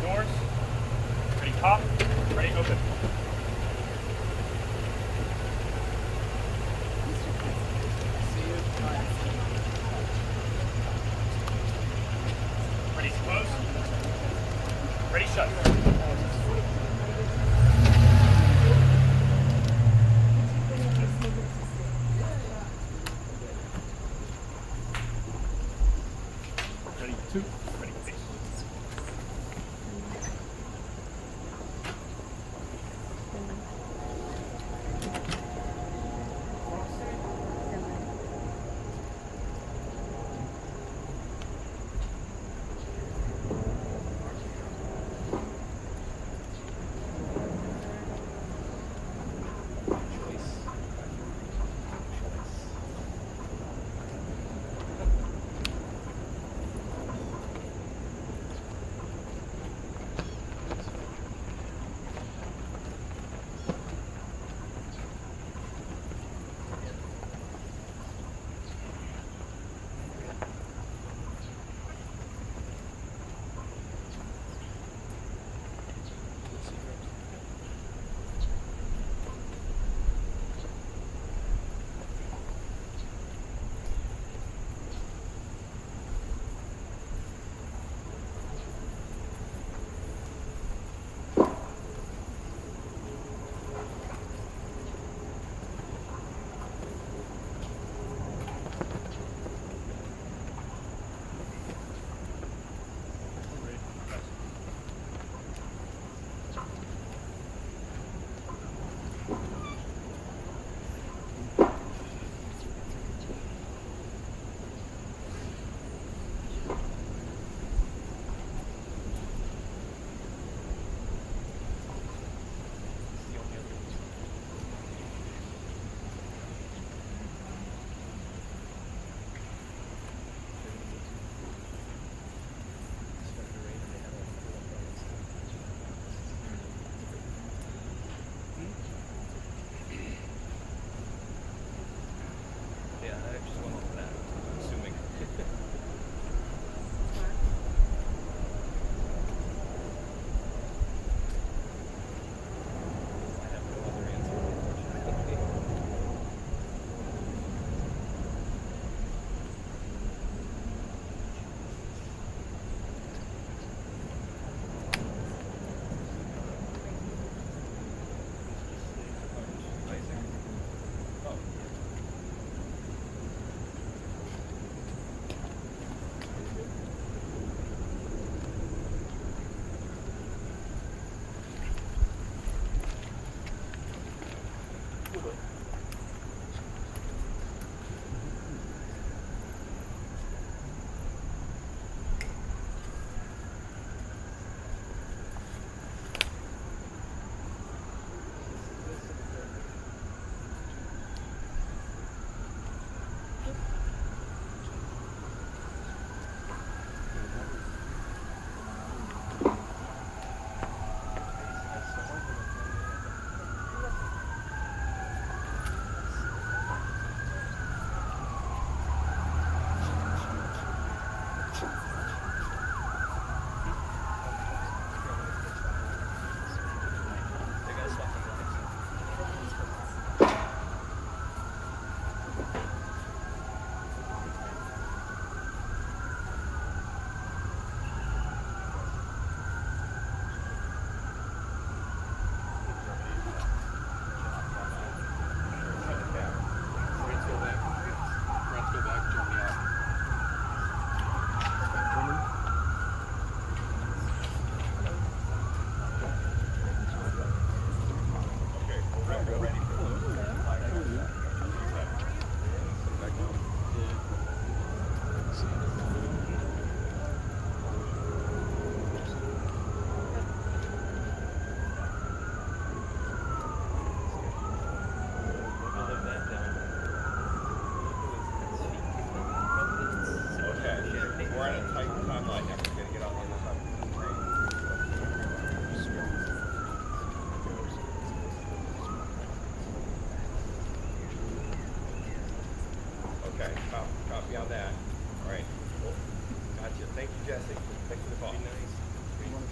doors. Ready, pop. Ready, open. Ready, close. Ready, shut. Ready, two. Ready, face.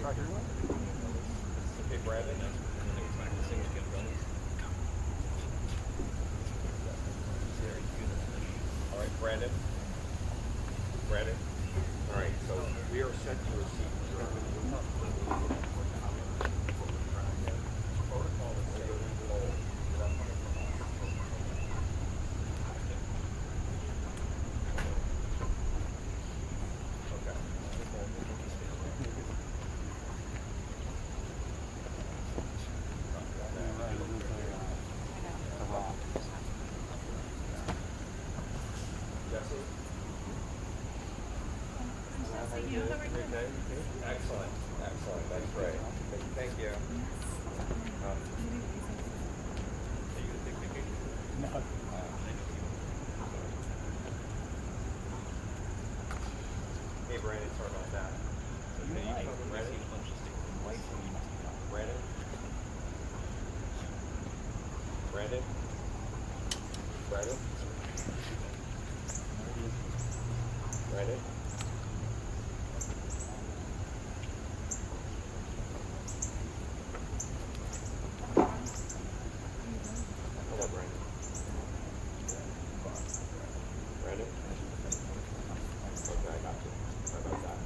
Okay, Brandon. All right, Brandon. Brandon. All right, so we are set to receive. Protocol is safe and full. Excellent, excellent. That's great. Thank you. Are you going to take vacation? No. Hey, Brandon, sorry about that. Okay, you come ready? Brandon? Brandon? Brandon? Brandon? Hello, Brandon. Brandon? Okay, I got you. Sorry about that.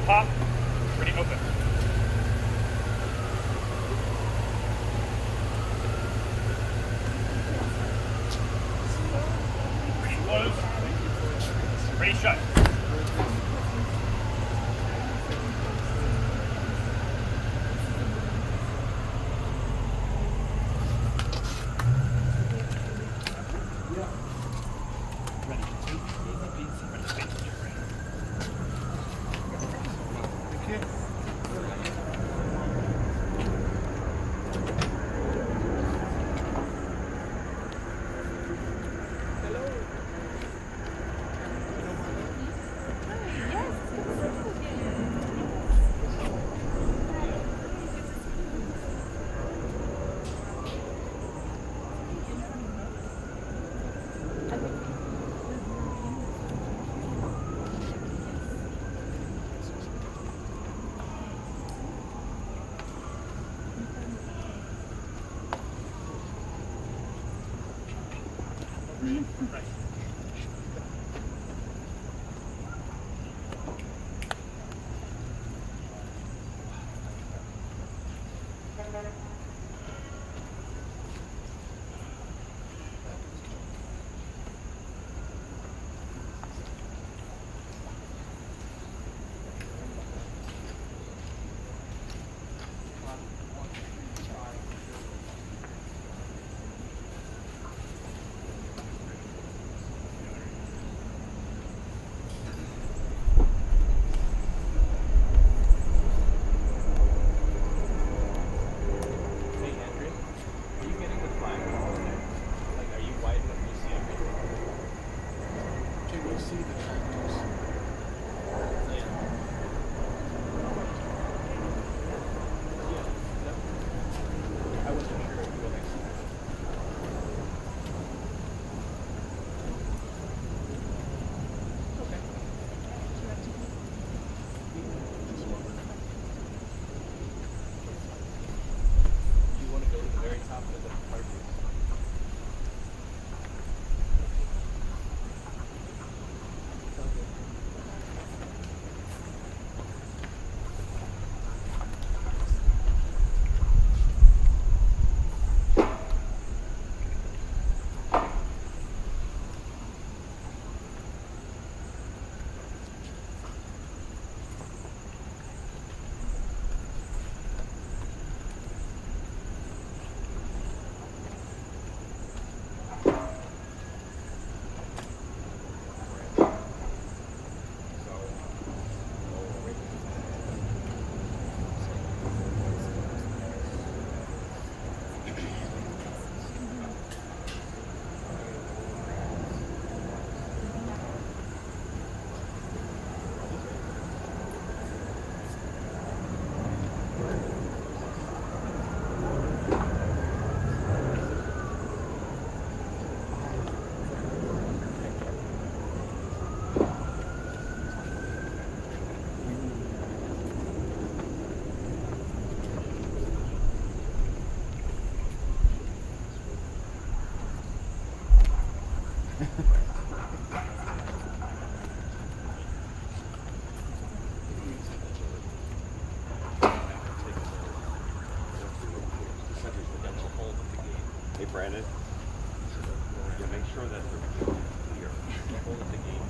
Pop. Ready, open. Ready, close. Ready, shut. Ready, two. Ready, space. Right. Hey, Brandon. Yeah, make sure that they're clear. Hold at the gate.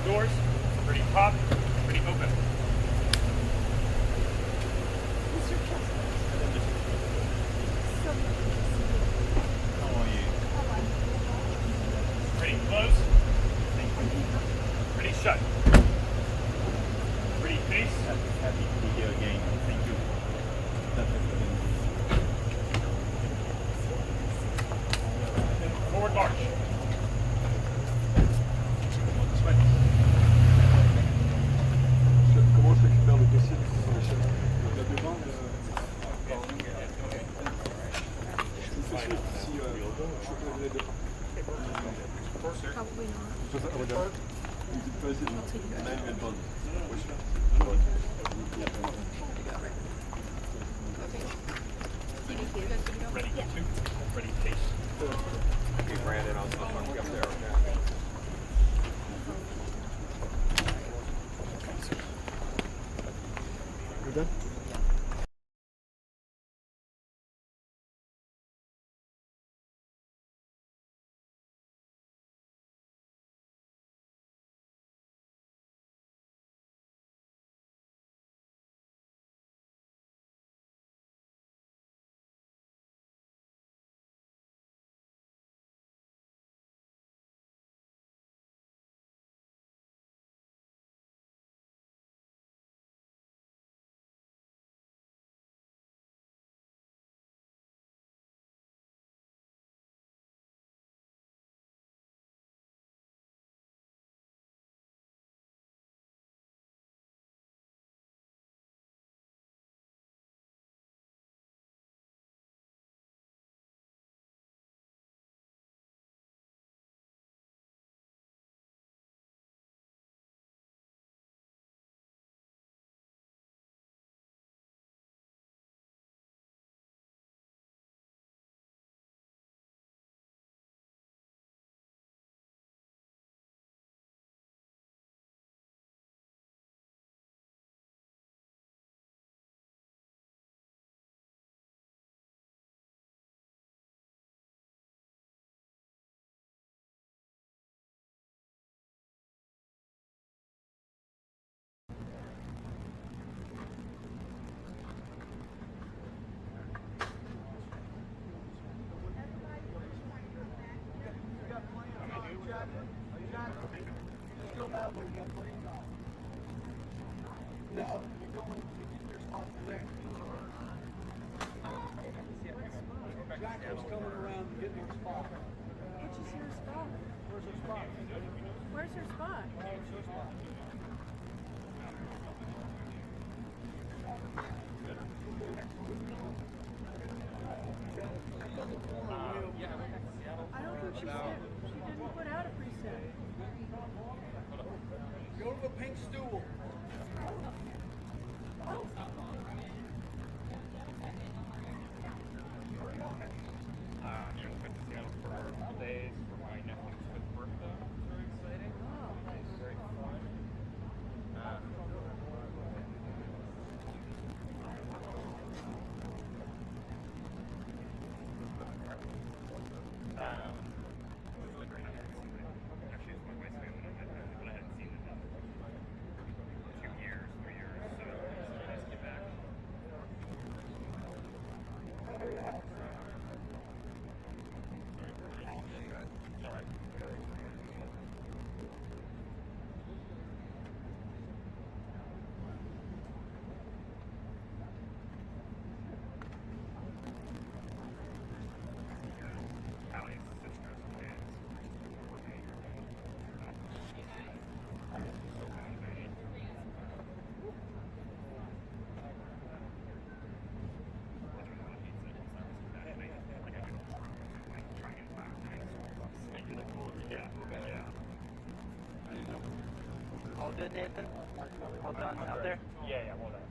doors, pretty pop, pretty open. Pretty close, pretty shut. Pretty face. Happy video game. Thank you. Forward march. Comment je récupère le dossier sur l'échelle? Là-dedans, je vous fais suivre si je peux les deux. Probably not. Okay. Ready two, ready pace. Okay, Brandon, I'll talk to you up there, okay? You're done? Who's coming around and getting her spot? Which is her spot? Where's her spot? Where's her spot? Where's her spot? I don't think she didn't put out a preset. Go to the pink stool. Just went to Seattle for a couple days for my nephew's 5th birthday. It's very exciting. It's very fun. Actually, it's my wife's family, but I hadn't seen it in 2 years, 3 years, so it's nice to get back. All right. Allie's sister's kids were made. So motivated. All good, Nathan? All done out there? Yeah, well done.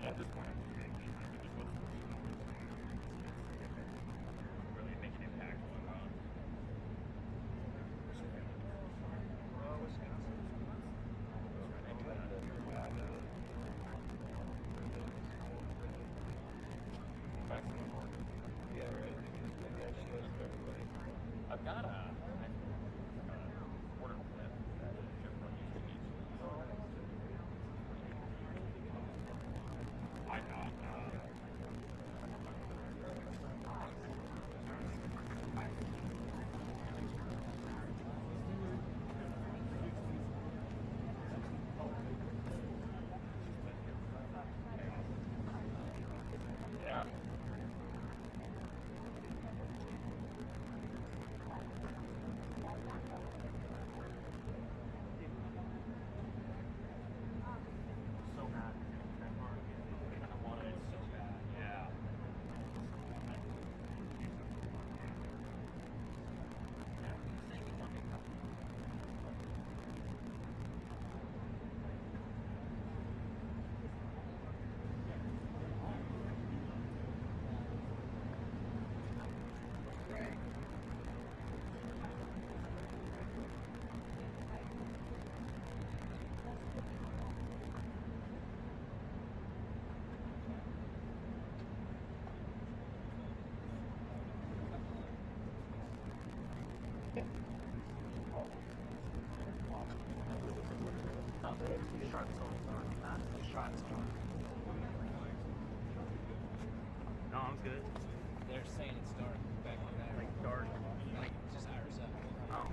At this point, really make an impact on Wisconsin. Yeah, right. I've got a quarter clip that is just on YouTube. I got yeah. So mad. I wanted it so bad. Yeah. No, I'm good. They're saying it's dark back there. Like dark. Like just hours up. Oh.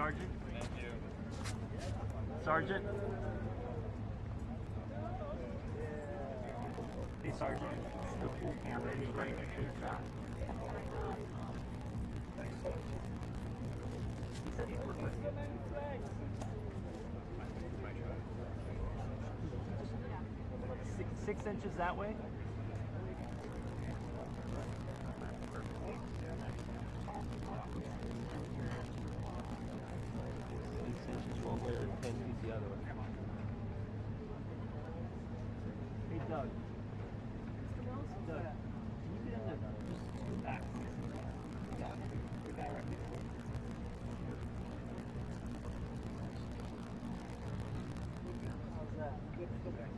Sergeant. Thank you. Sergeant. Hey, Sergeant. Camera is ready to shoot shot. He said he'd work with you. 6 inches that way. Hey, Doug. Doug, can you get in there? Just go back. Yeah, go back. How's that? Good. Go back.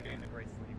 Getting a great sleep.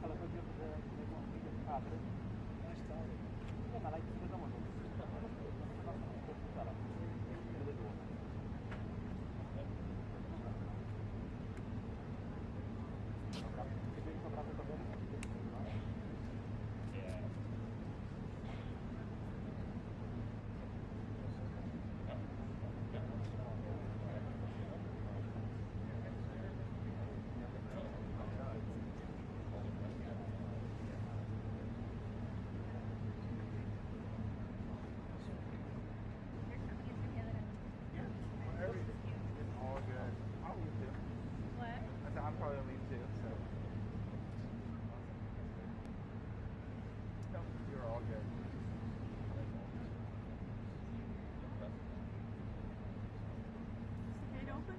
aquela coisa de abre. Ma l'hai presa molto. All good. I'll leave too. What? I said I'm probably gonna leave too, so. No, you're all good. Is the gate open?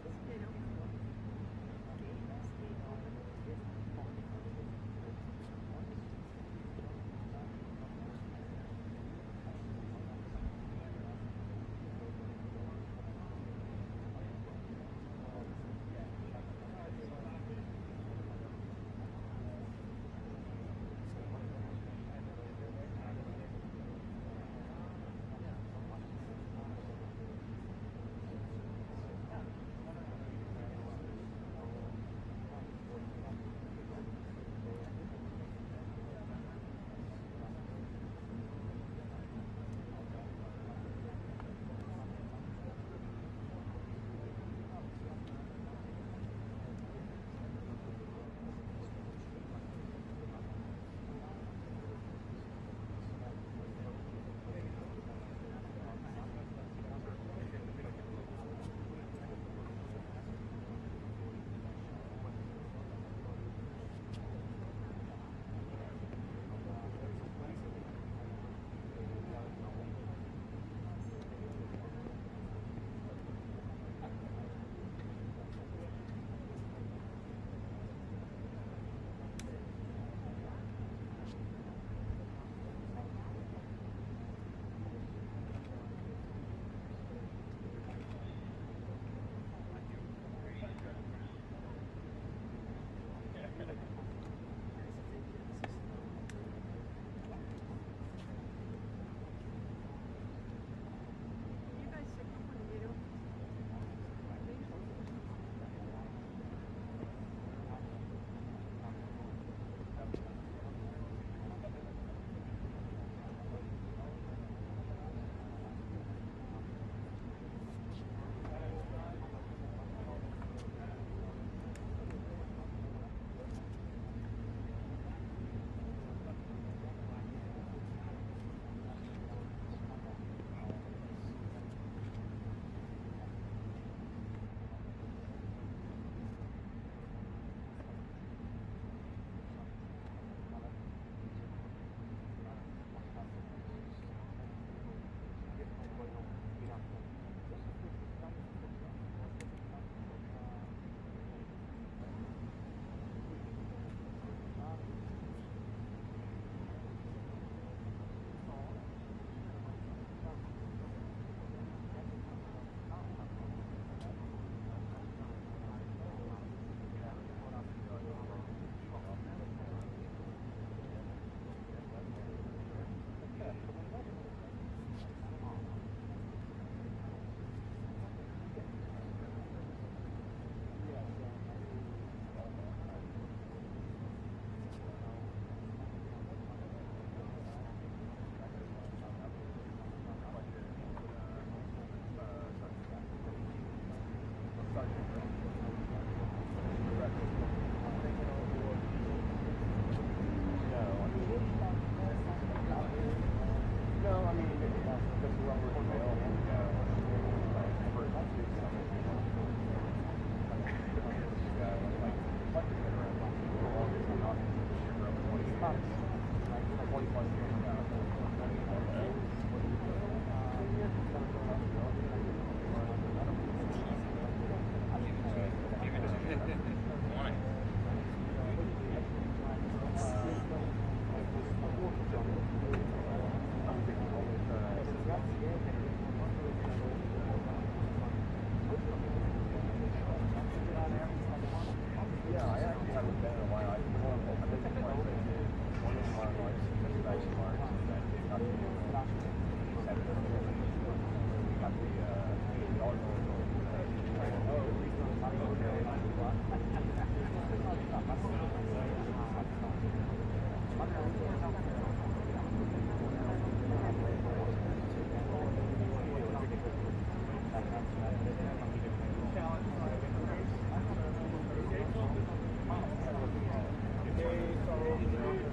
Is the gate open?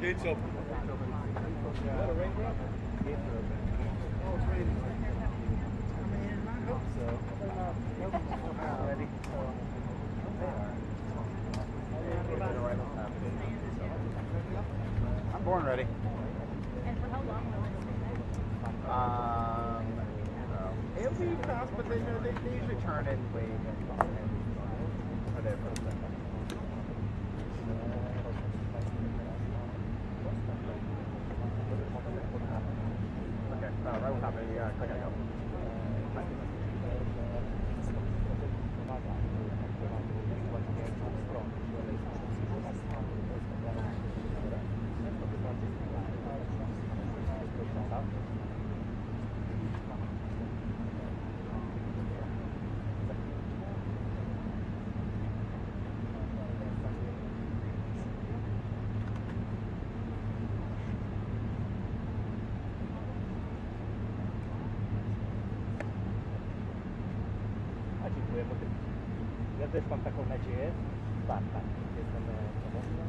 Gates open. I'm born ready. And for how long will it stay there? It'll be fast, but they usually turn and wait and are there for a second. Okay, right what's happening. Yeah, I gotta go. A dziękuję, bo ja też mam taką nadzieję. Tak, jestem pomocny.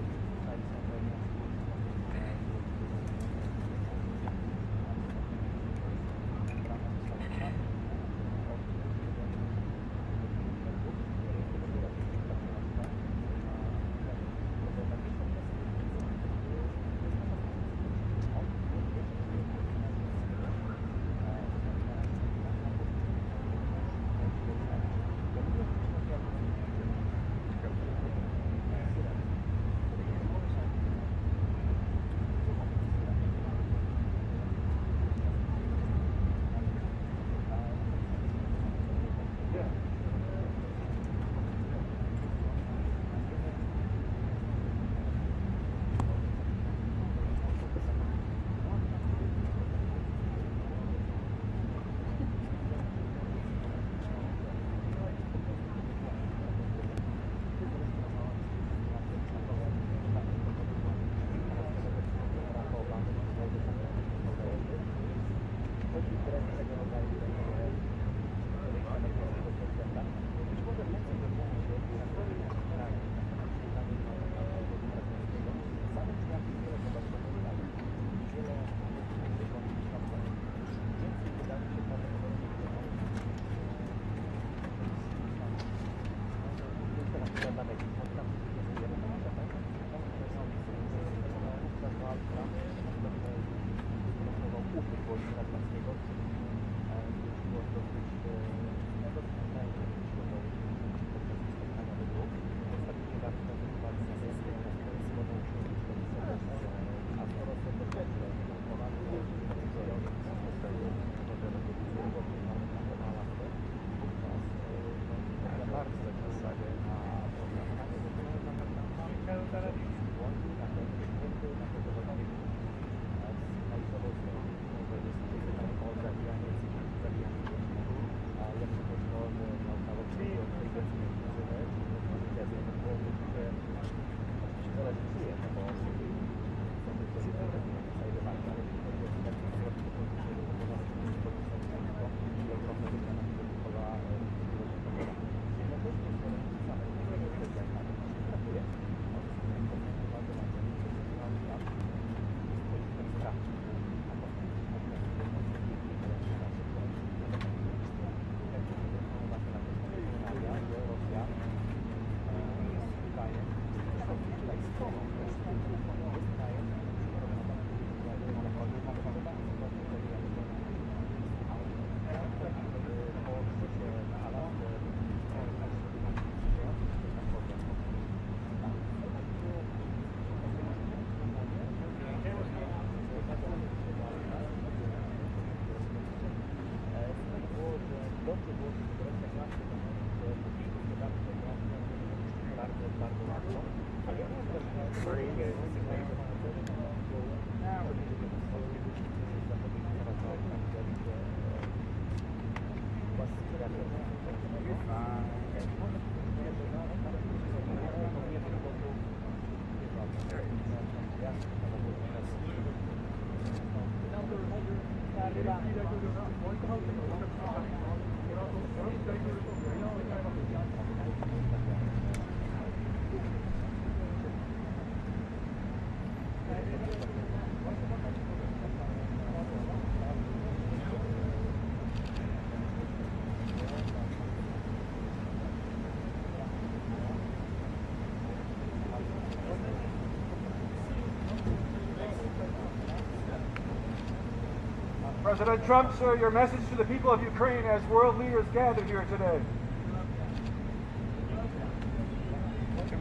President Trump, sir, your message to the people of Ukraine as world leaders gather here today.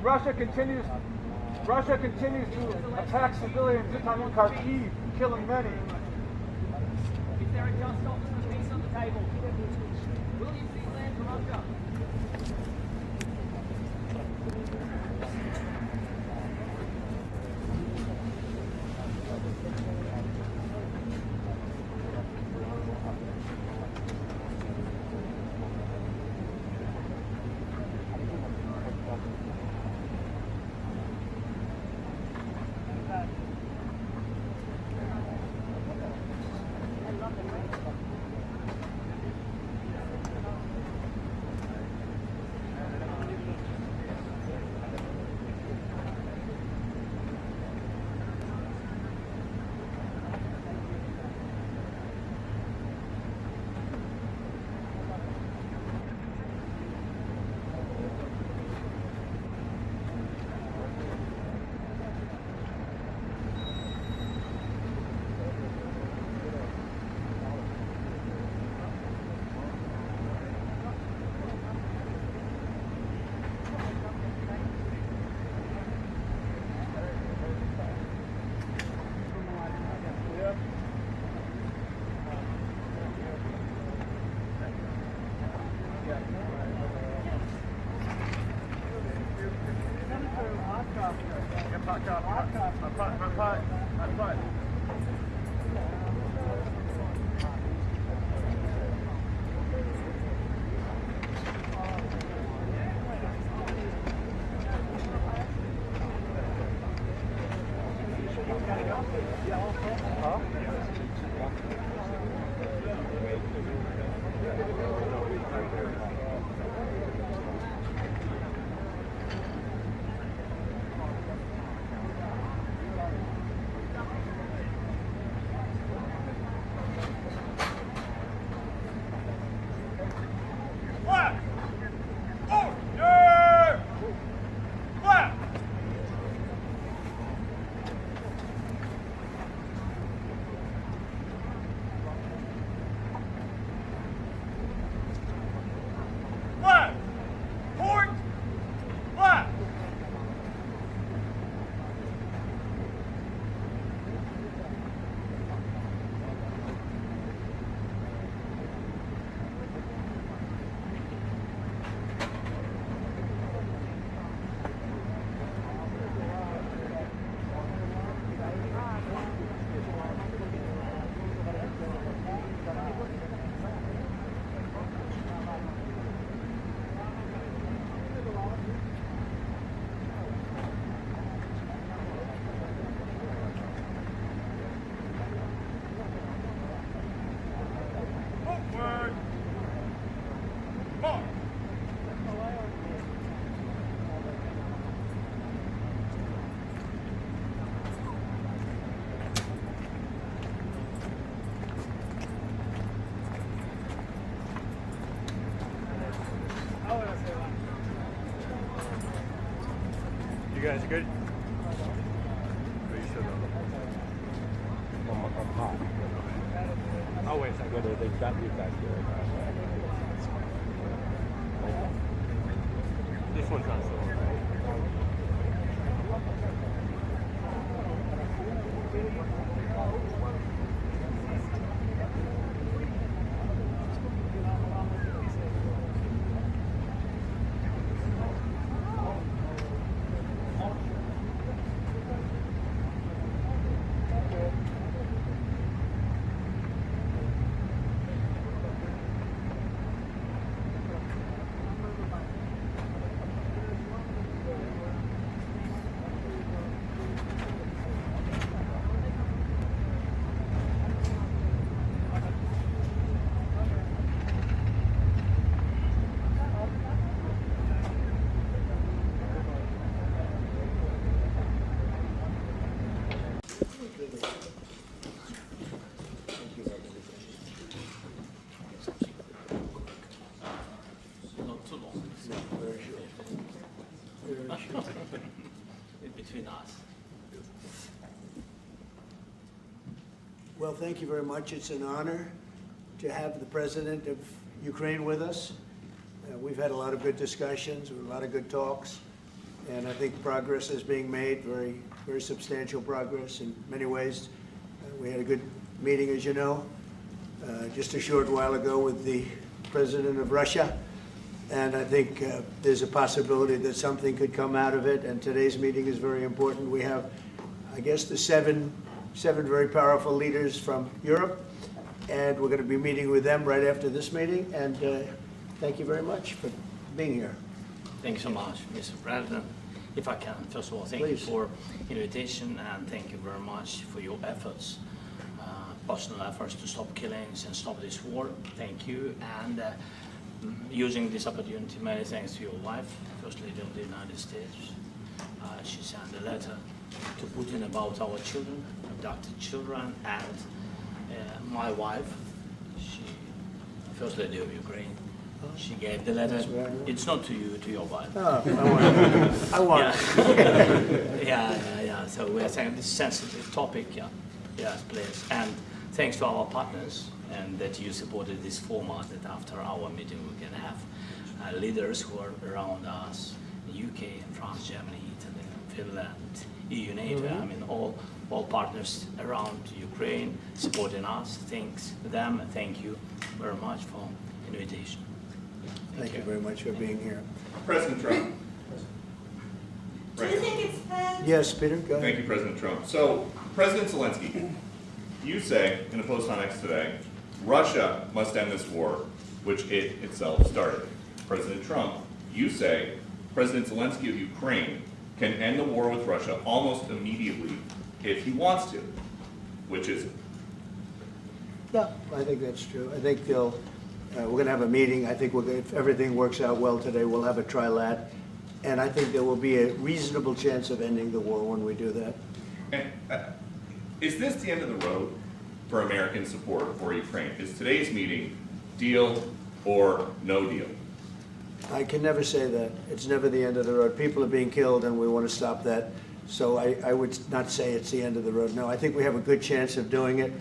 Russia continues to attack civilians in Kharkiv, killing many. Is there a just option of peace on the table? Will you please land to Russia? You guys good? I'm hot. Oh, wait a second. They've got you back here. This one's not so. Between us. Well, thank you very much. It's an honor to have the President of Ukraine with us. We've had a lot of good discussions, a lot of good talks, and I think progress is being made, very, very substantial progress in many ways. We had a good meeting, as you know, just a short while ago with the President of Russia, and I think there's a possibility that something could come out of it, and today's meeting is very important. We have, I guess, the seven very powerful leaders from Europe, and we're going to be meeting with them right after this meeting, and thank you very much for being here. Thank you so much, Mr. President. If I can, first of all, thank you for invitation, and thank you very much for your efforts, personal efforts to stop killings and stop this war. Thank you, and using this opportunity, many thanks to your wife, First Lady of the United States. She sent a letter to Putin about our children, adopted children, and my wife, First Lady of Ukraine. She gave the letter. It's not to you, to your wife. Oh, I want it. Yeah. So we're saying this sensitive topic, yes, please. And thanks to our partners, and that you supported this format, that after our meeting we can have leaders who are around us, UK and France, Germany, Italy, Finland, EU, NATO, I mean all partners around Ukraine supporting us. Thanks to them, and thank you very much for invitation. Thank you very much for being here. President Trump. Do you think it's fair? Yes, Peter, go ahead. Thank you, President Trump. So, President Zelensky, you say in a post on X today, Russia must end this war, which it itself started. President Trump, you say President Zelensky of Ukraine can end the war with Russia almost immediately if he wants to. Which is it? Yeah, I think that's true. I think we're going to have a meeting. I think if everything works out well today, we'll have a trilat. And I think there will be a reasonable chance of ending the war when we do that. And is this the end of the road for American support for Ukraine? Is today's meeting deal or no deal? I can never say that. It's never the end of the road. People are being killed, and we want to stop that. So I would not say it's the end of the road. No, I think we have a good chance of doing it.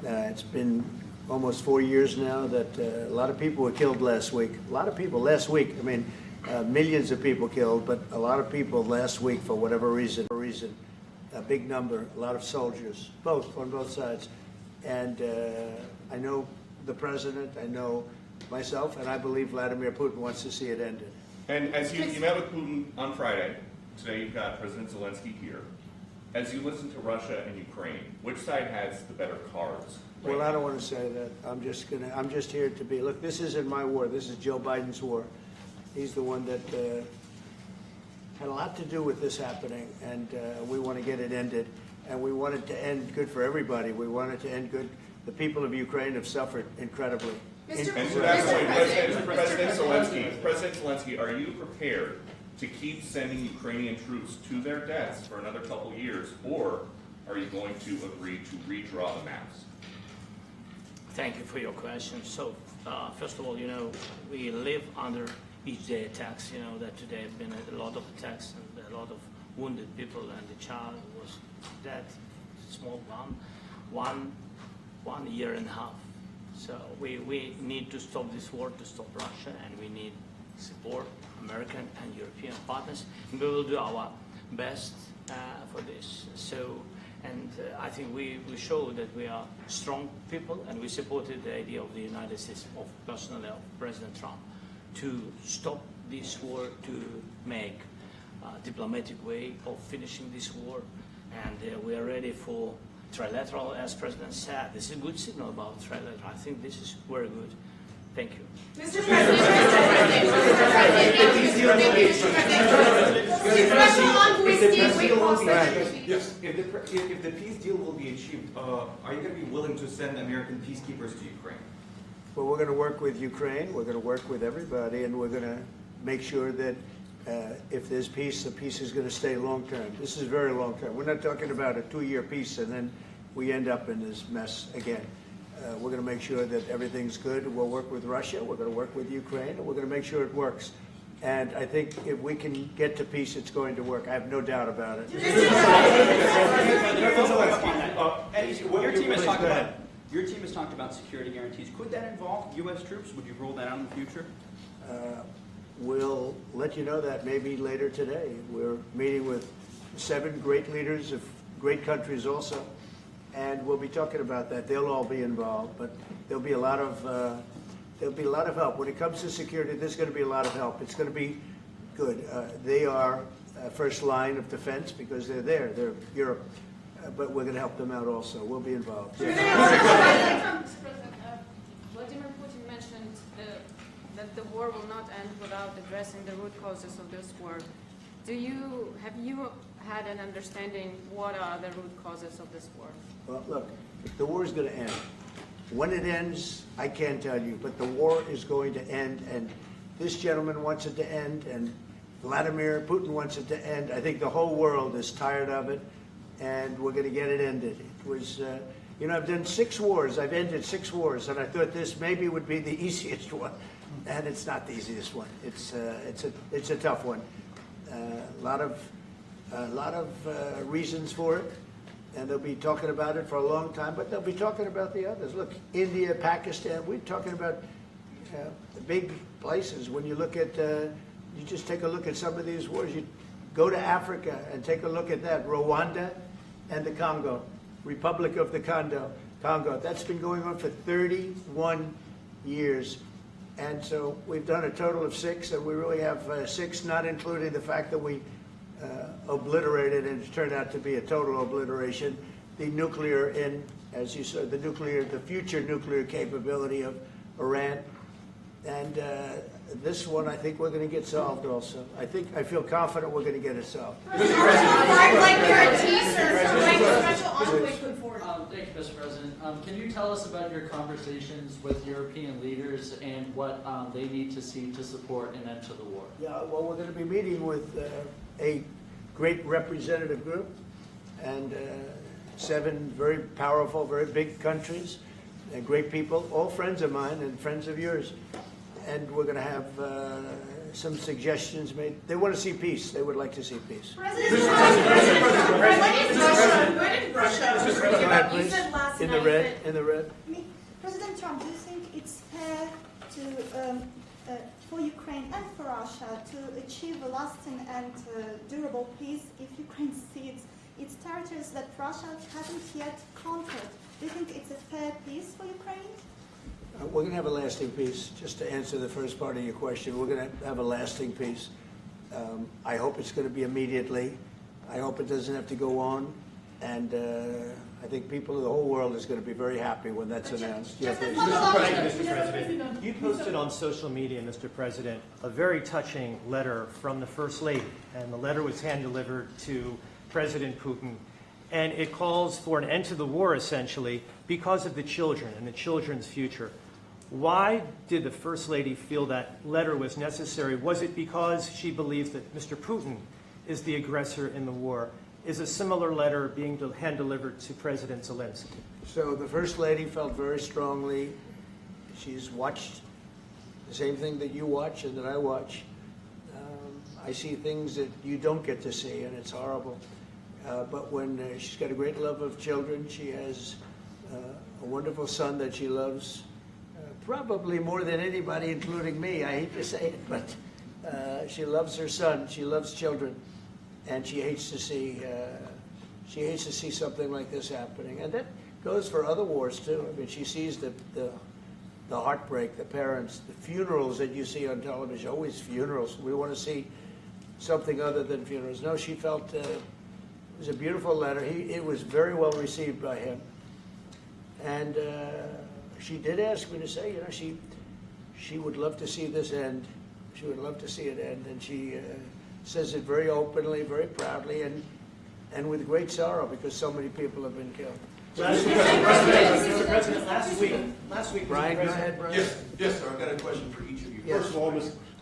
It's been almost 4 years now that a lot of people were killed last week. A lot of people last week. I mean, millions of people killed, but a lot of people last week for whatever reason. A big number, a lot of soldiers, on both sides. And I know the president, I know myself, and I believe Vladimir Putin wants to see it ended. And as you met with Putin on Friday, today you've got President Zelensky here. As you listen to Russia and Ukraine, which side has the better cards? Well, I don't want to say that. I'm just here to be. Look, this isn't my war. This is Joe Biden's war. He's the one that had a lot to do with this happening, and we want to get it ended. And we want it to end good for everybody. We want it to end good. The people of Ukraine have suffered incredibly. And to that point, President Zelensky, are you prepared to keep sending Ukrainian troops to their deaths for another couple years, or are you going to agree to redraw the maps? Thank you for your question. So, first of all, we live under each day attacks. You know that today have been a lot of attacks and a lot of wounded people, and the child was dead, small one year and a half. So we need to stop this war, to stop Russia, and we need support, American and European partners, and we will do our best for this. So, and I think we show that we are strong people, and we supported the idea of the United States, personally of President Trump, to stop this war, to make a diplomatic way of finishing this war, and we are ready for trilateral, as President said. This is a good signal about trilateral. I think this is very good. Thank you. Mr. President, Yes, if the peace deal will be achieved, are you going to be willing to send American peacekeepers to Ukraine? Well, we're going to work with Ukraine. We're going to work with everybody, and we're going to make sure that if there's peace, the peace is going to stay long-term. This is very long-term. We're not talking about a 2-year peace and then we end up in this mess again. We're going to make sure that everything's good. We'll work with Russia. We're going to work with Ukraine, and we're going to make sure it works. And I think if we can get to peace, it's going to work. I have no doubt about it. Your team has talked about security guarantees. Could that involve U.S. troops? Would you rule that out in the future? We'll let you know that maybe later today. We're meeting with 7 great leaders of great countries also, and we'll be talking about that. They'll all be involved, but there'll be a lot of help. When it comes to security, there's going to be a lot of help. It's going to be good. They are first line of defense because they're there. They're Europe. But we're going to help them out also. We'll be involved. Mr. President, Vladimir Putin mentioned that the war will not end without addressing the root causes of this war. Have you had an understanding what are the root causes of this war? Well, look, the war is going to end. When it ends, I can't tell you, but the war is going to end, and this gentleman wants it to end, and Vladimir Putin wants it to end. I think the whole world is tired of it, and we're going to get it ended. It was, I've done 6 wars. I've ended 6 wars, and I thought this maybe would be the easiest one, and it's not the easiest one. It's a tough one. A lot of reasons for it. And they'll be talking about it for a long time, but they'll be talking about the others. Look, India, Pakistan, we're talking about the big places. When you look at, you just take a look at some of these wars. You go to Africa and take a look at that. Rwanda and the Congo, Republic of the Congo. That's been going on for 31 years. And so we've done a total of 6, and we really have 6, not including the fact that we obliterated, and it turned out to be a total obliteration, the nuclear, as you said, the future nuclear capability of Iran. And this one, I think we're going to get solved also. I feel confident we're going to get it solved. Like guarantees or special envoy put forward. Thank you, Mr. President. Can you tell us about your conversations with European leaders and what they need to see to support an end to the war? Yeah, well, we're going to be meeting with a great representative group and 7 very powerful, very big countries and great people, all friends of mine and friends of yours. And we're going to have some suggestions made. They want to see peace. They would like to see peace. President, when did Russia? Go ahead, please. You said last In the night red. that- In the red. President Trump, do you think it's fair to for Ukraine and for Russia to achieve a lasting and durable peace if Ukraine cedes its territories that Russia hasn't yet conquered? Do you think it's a fair peace for Ukraine? We're going to have a lasting peace. Just to answer the first part of your question, we're going to have a lasting peace. I hope it's going to be immediately. I hope it doesn't have to go on. And I think people of the whole world is going to be very happy when that's announced. Mr. President, you posted on social media, Mr. President, a very touching letter from the First Lady, and the letter was hand-delivered to President Putin, and it calls for an end to the war, essentially, because of the children and the children's future. Why did the First Lady feel that letter was necessary? Was it because she believes that Mr. Putin is the aggressor in the war? Is a similar letter being hand-delivered to President Zelensky? So the First Lady felt very strongly. She's watched the same thing that you watch and that I watch. I see things that you don't get to see, and it's horrible. But when she's got a great love of children, she has a wonderful son that she loves, probably more than anybody, including me. I hate to say it, but she loves her son. She loves children. And she hates to see something like this happening, and that goes for other wars too. I mean, she sees the heartbreak, the parents, the funerals that you see on television. Always funerals. We want to see something other than funerals. No, she felt it was a beautiful letter. It was very well received by him, and she did ask me to say, she would love to see this end. She would love to see it end, and she. Says it very openly, very proudly, and with great sorrow because so many people have been killed. Mr. President, last week, Brian, go ahead, Brian. Yes, sir. I've got a question for each of you. Yes. First of all,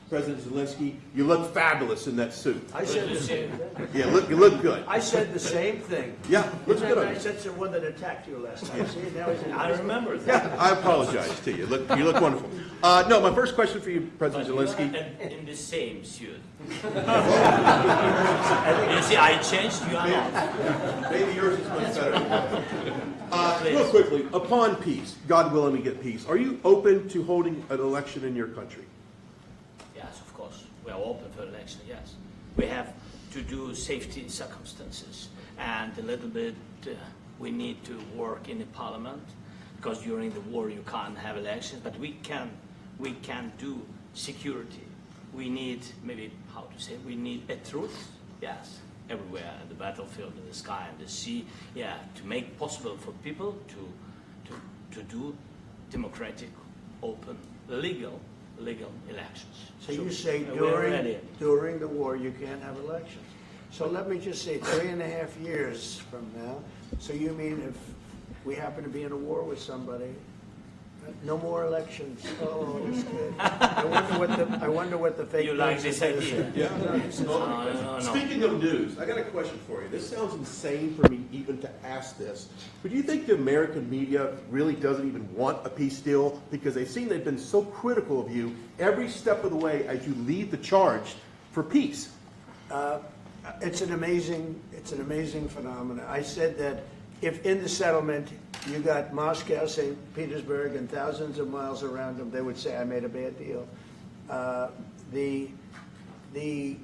President Zelensky. You look fabulous in that suit. I said the same thing. Yeah, you look good. I said the same thing. Yeah, looks good on I you. said the one that attacked you last time. See, now he's in I remember that. Yeah, I apologize to you. You look wonderful. No, my first question for you, President Zelensky. In the same suit. You see, I changed, you are not. Maybe yours is much better. Real quickly, upon peace, God willing we get peace, are you open to holding an election in your country? Yes, of course. We are open for election, yes. We have to do safety circumstances. And a little bit, we need to work in the parliament, because during the war you can't have elections, but we can do security. We need, maybe, how to say, we need a truth, yes, everywhere, in the battlefield, in the sky, in the sea, yeah, to make possible for people to do democratic, open, legal elections. So you say we're ready. during the war you can't have elections. So let me just say 3.5 years from now, so you mean if we happen to be in a war with somebody, no more elections. Oh, that's good. I wonder what the fake You like this idea? Yeah. No. Speaking of news, I got a question for you. This sounds insane for me even to ask this, but do you think the American media really doesn't even want a peace deal because they've seen they've been so critical of you every step of the way as you lead the charge for peace? It's an amazing phenomenon. I said that if in the settlement you got Moscow, St. Petersburg, and thousands of miles around them, they would say I made a bad deal. The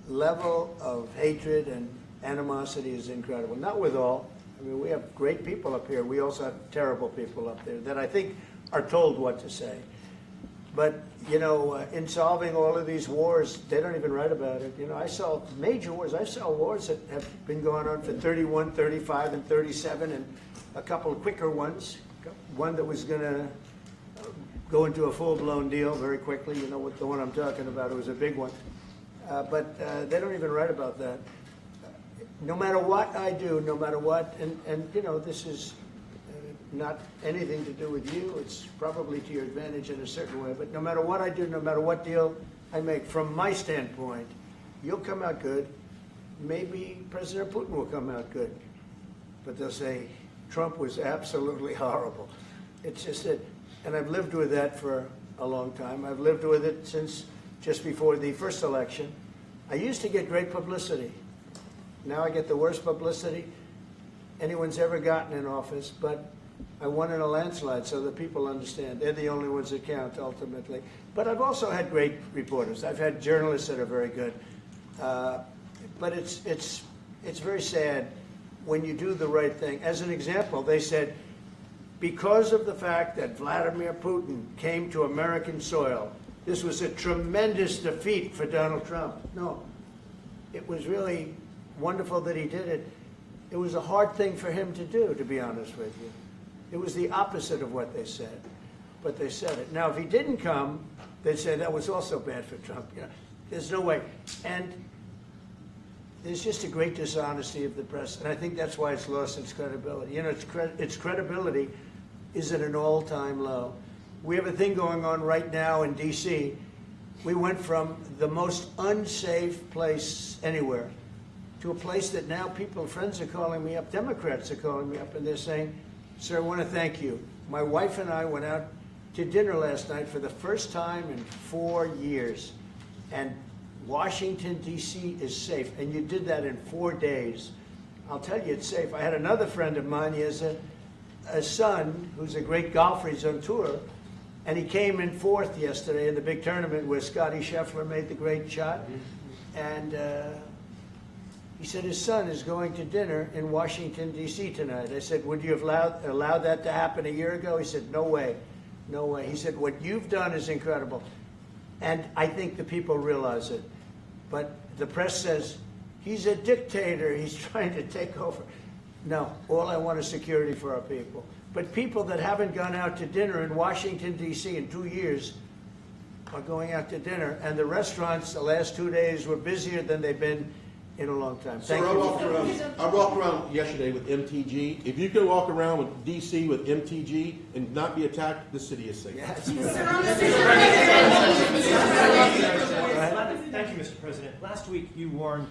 level of hatred and animosity is incredible. Not with all. I mean, we have great people up here. We also have terrible people up there that I think are told what to say. But, you know, in solving all of these wars, they don't even write about it. You know, I saw major wars. I saw wars that have been going on for 31, 35, and 37, and a couple of quicker ones. One that was going to go into a full-blown deal very quickly. You know what the one I'm talking about. It was a big one. But they don't even write about that. No matter what I do, no matter what, and you know, this is not anything to do with you. It's probably to your advantage in a certain way. But no matter what I do, no matter what deal I make, from my standpoint, you'll come out good. Maybe President Putin will come out good. But they'll say, Trump was absolutely horrible. It's just that, and I've lived with that for a long time. I've lived with it since just before the first election. I used to get great publicity. Now I get the worst publicity anyone's ever gotten in office, but I won in a landslide, so the people understand. They're the only ones that count, ultimately. But I've also had great reporters. I've had journalists that are very good. But it's very sad when you do the right thing. As an example, they said, because of the fact that Vladimir Putin came to American soil, this was a tremendous defeat for Donald Trump. No, it was really wonderful that he did it. It was a hard thing for him to do, to be honest with you. It was the opposite of what they said, but they said it. Now, if he didn't come, they'd say that was also bad for Trump. You know, there's no way. And there's just a great dishonesty of the press, and I think that's why it's lost its credibility. You know, its credibility is at an all-time low. We have a thing going on right now in D.C. We went from the most unsafe place anywhere to a place that now friends are calling me up, Democrats are calling me up, and they're saying, sir, I want to thank you. My wife and I went out to dinner last night for the first time in 4 years, and Washington, D.C. is safe, and you did that in 4 days. I'll tell you, it's safe. I had another friend of mine. He has a son who's a great golfer. He's on tour, and he came in fourth yesterday in the big tournament where Scotty Scheffler made the great shot, and he said his son is going to dinner in Washington, D.C. tonight. I said, would you have allowed that to happen a year ago? He said, no way, no way. He said, what you've done is incredible. And I think the people realize it. But the press says, he's a dictator, he's trying to take over. No, all I want is security for our people. But people that haven't gone out to dinner in Washington, D.C. in 2 years are going out to dinner. And the restaurants the last 2 days were busier than they've been in a long time. Thank you. I walked around yesterday with MTG. If you can walk around with D.C. with MTG and not be attacked, the city is safe. Yes. President, last week you warned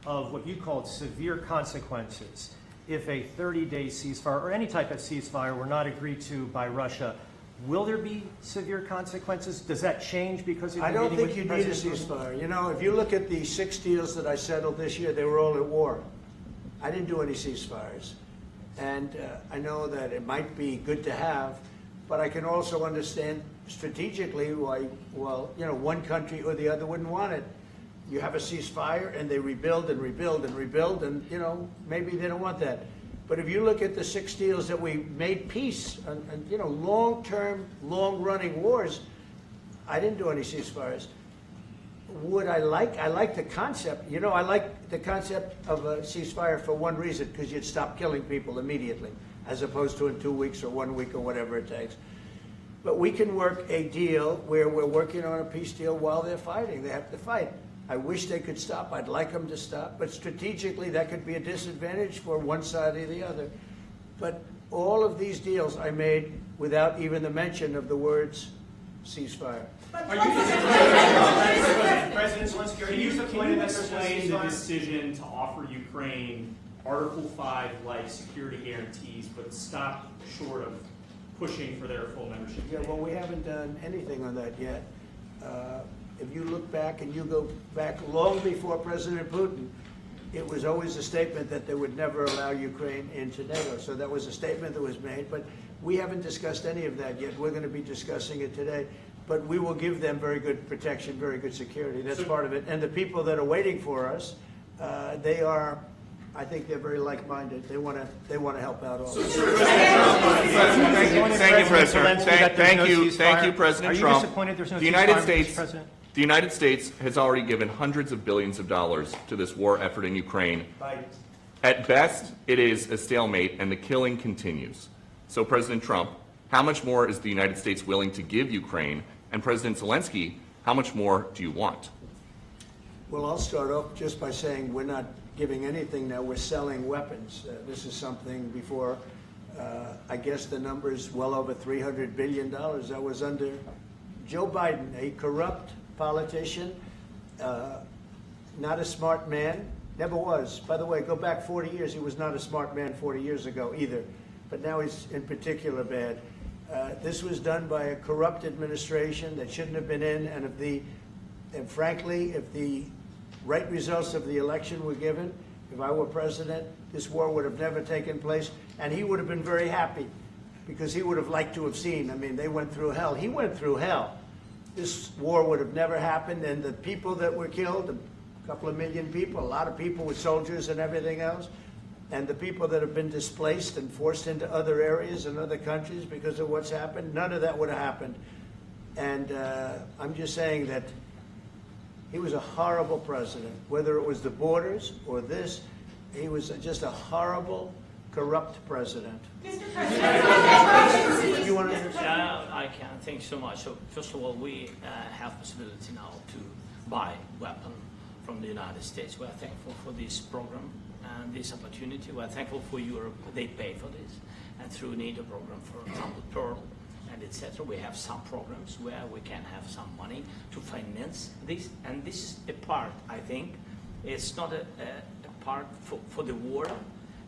of what you called severe consequences if a 30-day ceasefire or any type of ceasefire were not agreed to by Russia. Will there be severe consequences? Does that change because of I your don't meeting think with you need a President Putin? ceasefire. You know, if you look at the 6 deals that I settled this year, they were all at war. I didn't do any ceasefires. And I know that it might be good to have, but I can also understand strategically why, well, you know, one country or the other wouldn't want it. You have a ceasefire and they rebuild and rebuild and rebuild, and, you know, maybe they don't want that. But if you look at the 6 deals that we made peace and you know, long-term, long-running wars, I didn't do any ceasefires. Would I like the concept, you know, I like the concept of a ceasefire for one reason, because you'd stop killing people immediately, as opposed to in 2 weeks or 1 week or whatever it takes. But we can work a deal where we're working on a peace deal while they're fighting. They have to fight. I wish they could stop. I'd like them to stop. But strategically, that could be a disadvantage for one side or the other. But all of these deals I made without even the mention of the words ceasefire. Are you President Zelensky, are you Can you explain the decision to offer Ukraine Article 5 like security guarantees, but stop short of pushing for their full membership? Yeah, well, we haven't done anything on that yet. If you look back and you go back long before President Putin, it was always a statement that they would never allow Ukraine into NATO. So that was a statement that was made, but we haven't discussed any of that yet. We're going to be discussing it today. But we will give them very good protection, very good security. That's part of it. And the people that are waiting for us, they are, I think they're very like-minded. They want to help out also. Thank you, President. Thank you, President Are you Trump. disappointed there's no The United ceasefire, Mr. States, President? the United States has already given hundreds of billions of dollars to this war effort in Ukraine. At best, it is a stalemate, and the killing continues. So, President Trump, how much more is the United States willing to give Ukraine? And President Zelensky, how much more do you want? Well, I'll start off just by saying we're not giving anything now. We're selling weapons. This is something before, I guess the number is well over $300 billion. That was under Joe Biden, a corrupt politician, not a smart man, never was. By the way, go back 40 years, he was not a smart man 40 years ago either. But now he's in particular bad. This was done by a corrupt administration that shouldn't have been in, and frankly, if the right results of the election were given, if I were president, this war would have never taken place, and he would have been very happy, because he would have liked to have seen. I mean, they went through hell. He went through hell. This war would have never happened, and the people that were killed, a couple of million people, a lot of people with soldiers and everything else, and the people that have been displaced and forced into other areas and other countries because of what's happened, none of that would have happened. And I'm just saying that he was a horrible president. Whether it was the borders or this, he was just a horrible, corrupt president. Yeah, I can. Thanks so much. So first of all, we have possibility now to buy weapons from the United States. We are thankful for this program and this opportunity. We are thankful for Europe. They pay for this. And through NATO program, for example, Pearl and etc., we have some programs where we can have some money to finance this. And this is a part, I think, it's not a part for the war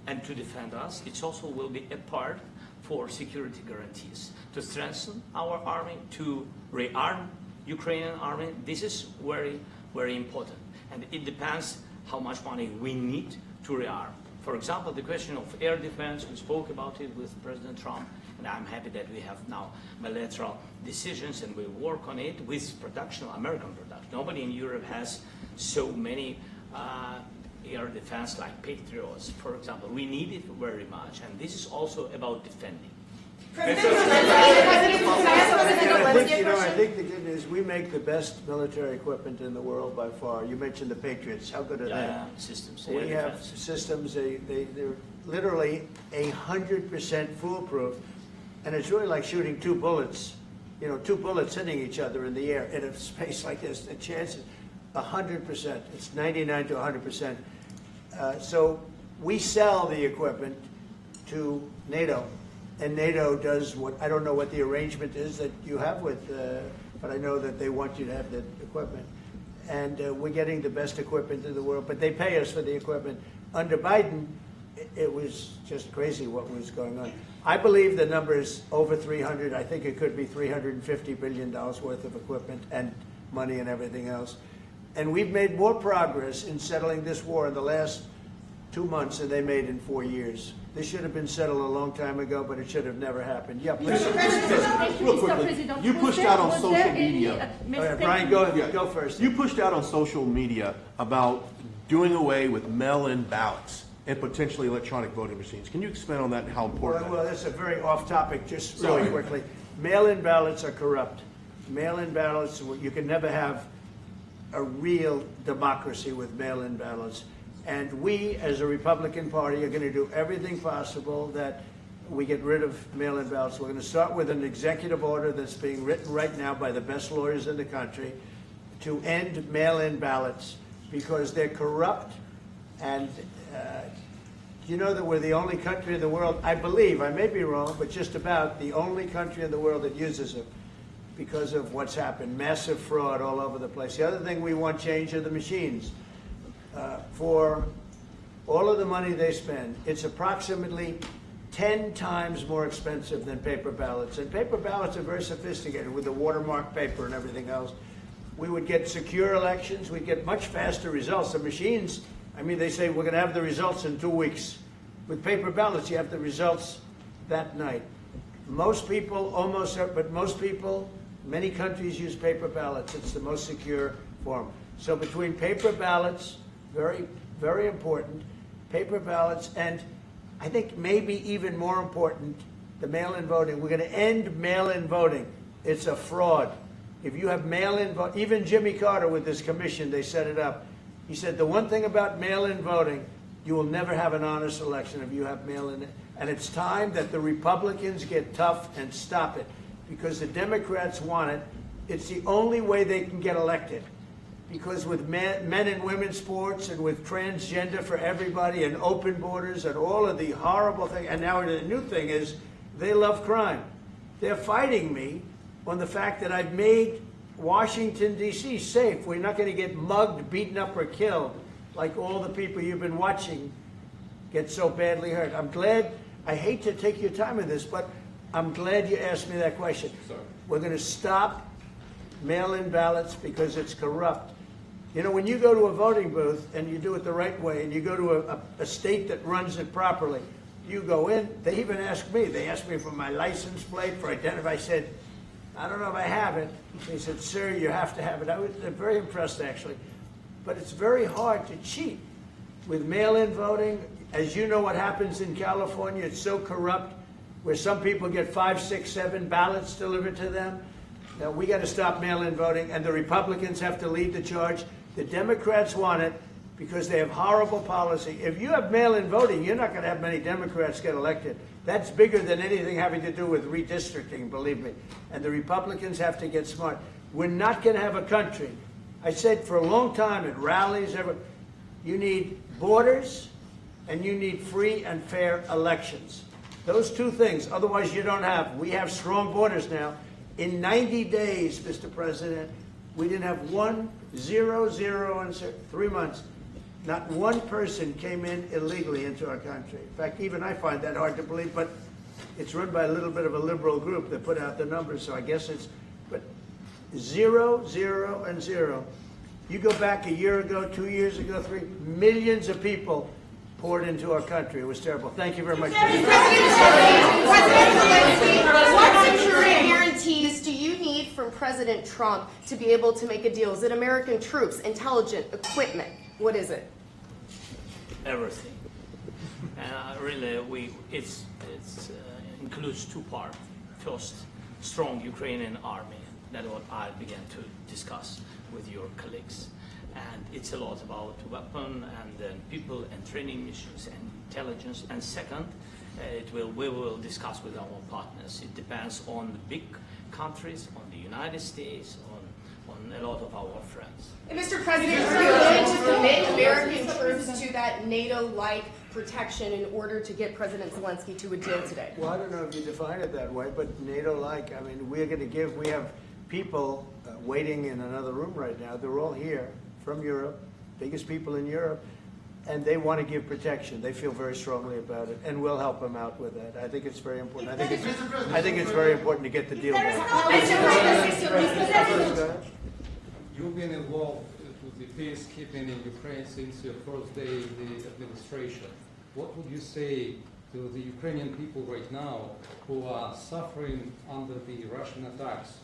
and to defend us. It also will be a part for security guarantees, to strengthen our army, to rearm Ukrainian army. This is very, very important. And it depends how much money we need to rearm. For example, the question of air defense, we spoke about it with President Trump, and I'm happy that we have now bilateral decisions and we work on it with production, American production. Nobody in Europe has so many air defense like Patriots, for example. We need it very much, and this is also about defending. I think the good news, we make the best military equipment in the world by far. You mentioned the Patriots. How good are they? Systems. We have systems, they're literally 100% foolproof. And it's really like shooting two bullets, you know, two bullets hitting each other in the air in a space like this. The chance is 100%. It's 99 to 100%. So we sell the equipment to NATO. And NATO does what, I don't know what the arrangement is that you have with, but I know that they want you to have the equipment. and we're getting the best equipment in the world, but they pay us for the equipment. Under Biden, it was just crazy what was going on. I believe the number is over 300. I think it could be $350 billion worth of equipment and money and everything else. And we've made more progress in settling this war in the last 2 months than they made in 4 years. This should have been settled a long time ago, but it should have never happened. Yeah, please. Real quickly, you pushed out on social media. All right, Brian, go first. You pushed out on social media about doing away with mail-in ballots and potentially electronic voting machines. Can you expand on that and how important Well, that's a very off-topic, just really quickly. Mail-in ballots are corrupt. Mail-in ballots, you can never have a real democracy with mail-in ballots. And we, as a Republican Party, are going to do everything possible that we get rid of mail-in ballots. We're going to start with an executive order that's being written right now by the best lawyers in the country to end mail-in ballots because they're corrupt. And you know that we're the only country in the world, I believe, I may be wrong, but just about the only country in the world that uses them because of what's happened. Massive fraud all over the place. The other thing we want change are the machines. For all of the money they spend, it's approximately 10 times more expensive than paper ballots. And paper ballots are very sophisticated with the watermark paper and everything else. We would get secure elections. We'd get much faster results. The machines, I mean, they say we're going to have the results in 2 weeks. With paper ballots, you have the results that night. Most people, but most people, many countries use paper ballots. It's the most secure form. So between paper ballots, very, very important, paper ballots, and I think maybe even more important, the mail-in voting. We're going to end mail-in voting. It's a fraud. If you have mail-in vote, even Jimmy Carter with this commission, they set it up. He said the one thing about mail-in voting, you will never have an honest election if you have mail-in. And it's time that the Republicans get tough and stop it because the Democrats want it. It's the only way they can get elected. Because with men and women's sports and with transgender for everybody and open borders and all of the horrible things, and now the new thing is they love crime. They're fighting me on the fact that I've made Washington, D.C. safe. We're not going to get mugged, beaten up, or killed like all the people you've been watching get so badly hurt. I'm glad, I hate to take your time with this, but I'm glad you asked me that question. Sorry. We're going to stop mail-in ballots because it's corrupt. You know, when you go to a voting booth and you do it the right way and you go to a state that runs it properly, you go in, they even ask me, they asked me for my license plate, for identity. I said, I don't know if I have it. They said, sir, you have to have it. I was very impressed, actually. But it's very hard to cheat with mail-in voting. As you know what happens in California, it's so corrupt, where some people get 5, 6, 7 ballots delivered to them. Now, we got to stop mail-in voting, and the Republicans have to lead the charge. The Democrats want it because they have horrible policy. If you have mail-in voting, you're not going to have many Democrats get elected. That's bigger than anything having to do with redistricting, believe me. And the Republicans have to get smart. We're not going to have a country. I said for a long time at rallies, you need borders and you need free and fair elections. Those two things, otherwise you don't have. We have strong borders now. In 90 days, Mr. President, we didn't have 1, 0, 0, and 3 months. Not one person came in illegally into our country. In fact, even I find that hard to believe, but it's run by a little bit of a liberal group that put out the numbers, so I guess it's, but 0, 0, and 0. You go back a year ago, 2 years ago, 3, millions of people poured into our country. It was terrible. Thank you very much. President Zelensky, what security guarantees do you need from President Trump to be able to make a deal? Is it American troops, intelligence, equipment? What is it? Everything. And really, it includes 2 parts. First, strong Ukrainian army. That's what I began to discuss with your colleagues. And it's a lot about weapon and then people and training missions and intelligence. And second, we will discuss with our partners. It depends on the big countries, on the United States, on a lot of our friends. And Mr. President, are you willing to commit American troops to that NATO-like protection in order to get President Zelensky to a deal today? Well, I don't know if you define it that way, but NATO-like, I mean, we're going to give, we have people waiting in another room right now. They're all here from Europe, biggest people in Europe, and they want to give protection. They feel very strongly about it, and we'll help them out with that. I think it's very important. I think it's very important to get the deal done. You've been involved with the peacekeeping in Ukraine since your first day in the administration. What would you say to the Ukrainian people right now who are suffering under the Russian attacks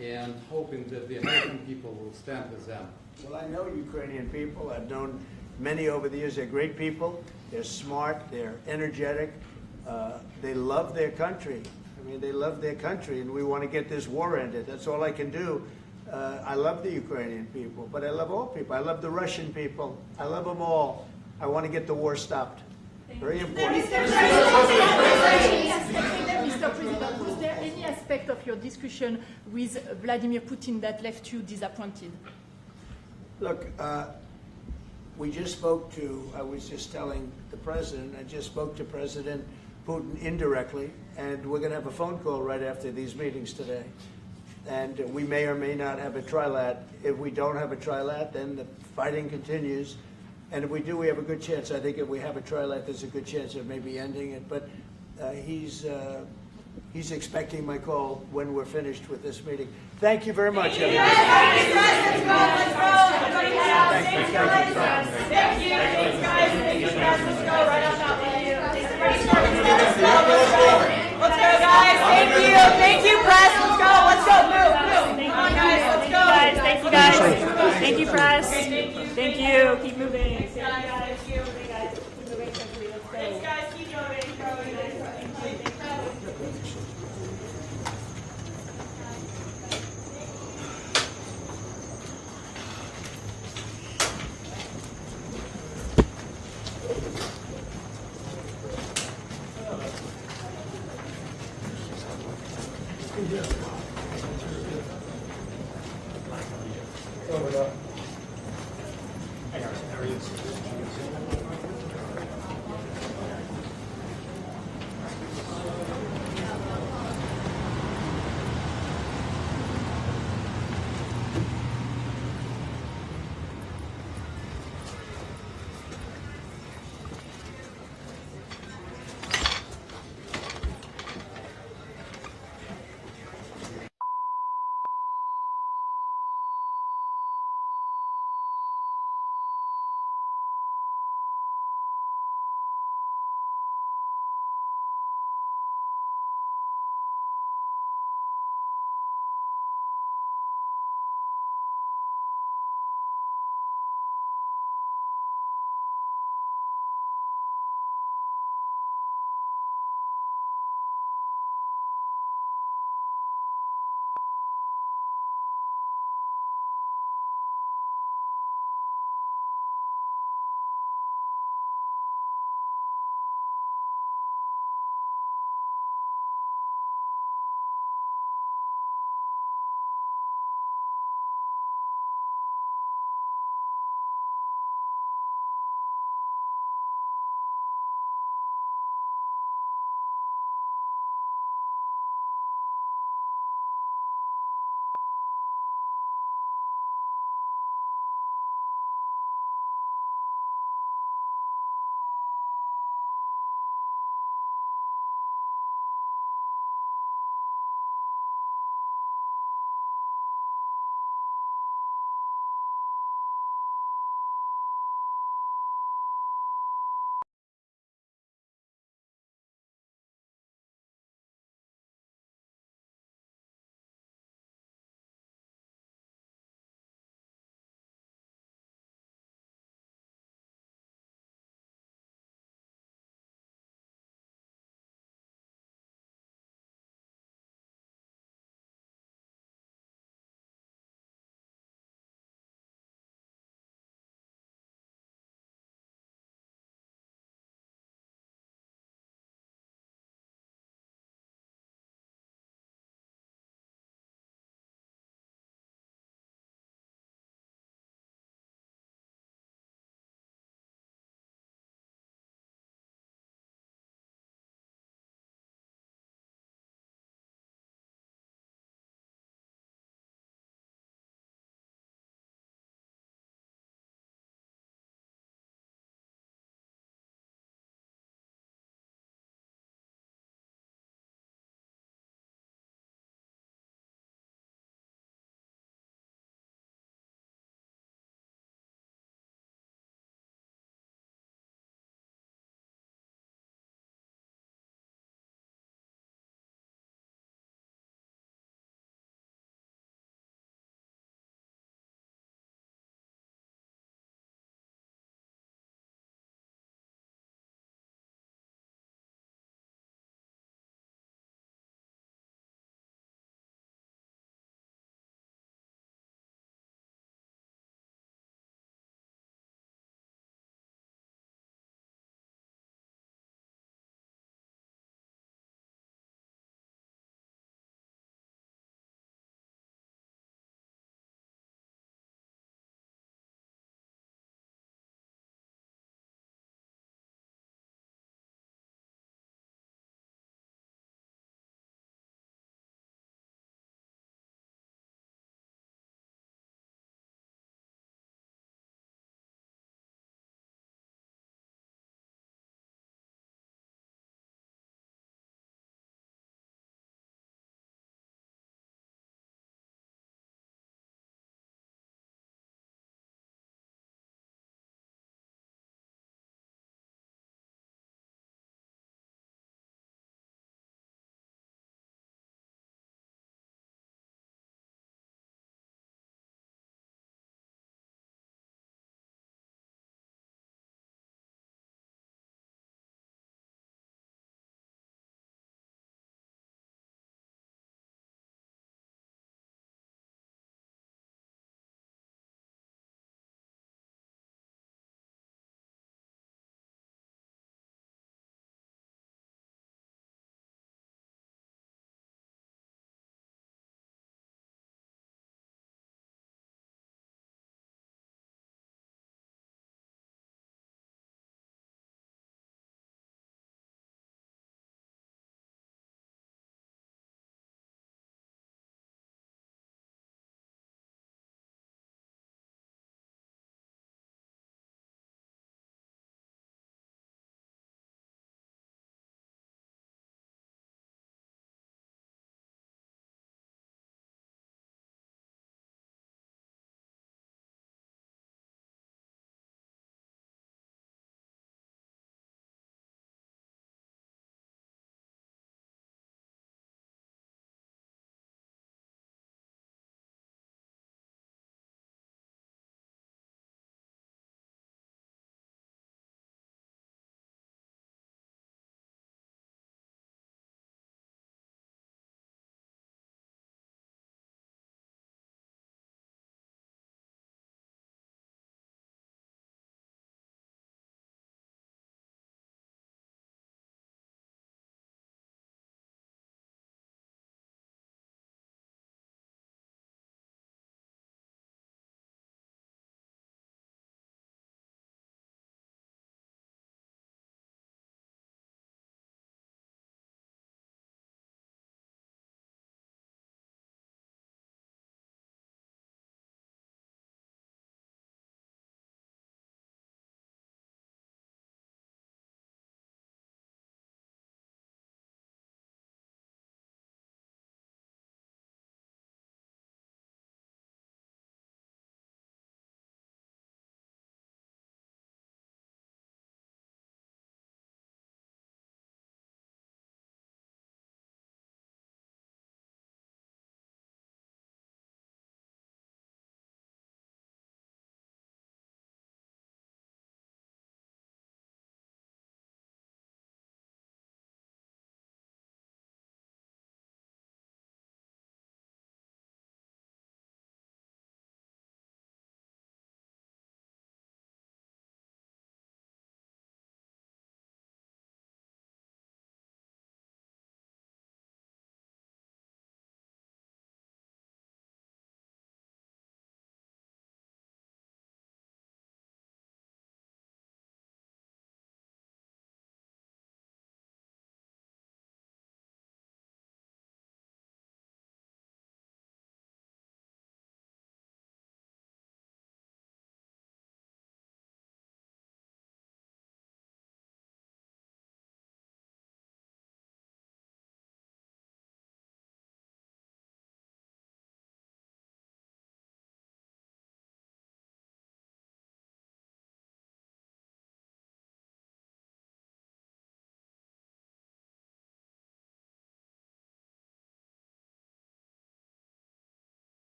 and hoping that the American people will stand with them? Well, I know Ukrainian people. I've known many over the years. They're great people. They're smart. They're energetic. They love their country. I mean, they love their country, and we want to get this war ended. That's all I can do. I love the Ukrainian people, but I love all people. I love the Russian people. I love them all. I want to get the war stopped. Very important. Mr. President, was there any aspect of your discussion with Vladimir Putin that left you disappointed? Look, we just spoke to, I was just telling the President, I just spoke to President Putin indirectly, and we're going to have a phone call right after these meetings today. And we may or may not have a trilat. If we don't have a trilat, then the fighting continues. And if we do, we have a good chance. I think if we have a trilat, there's a good chance of maybe ending it. But he's expecting my call when we're finished with this meeting. Thank you very much, everybody. Let's go, guys. Thank you, press. Let's go. Let's go. Move. Come on, guys. Let's go. Thank you, guys. Thank you, press. Thank you. Keep moving. Thanks, guys. Keep moving. Thanks, guys. Keep moving.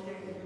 there.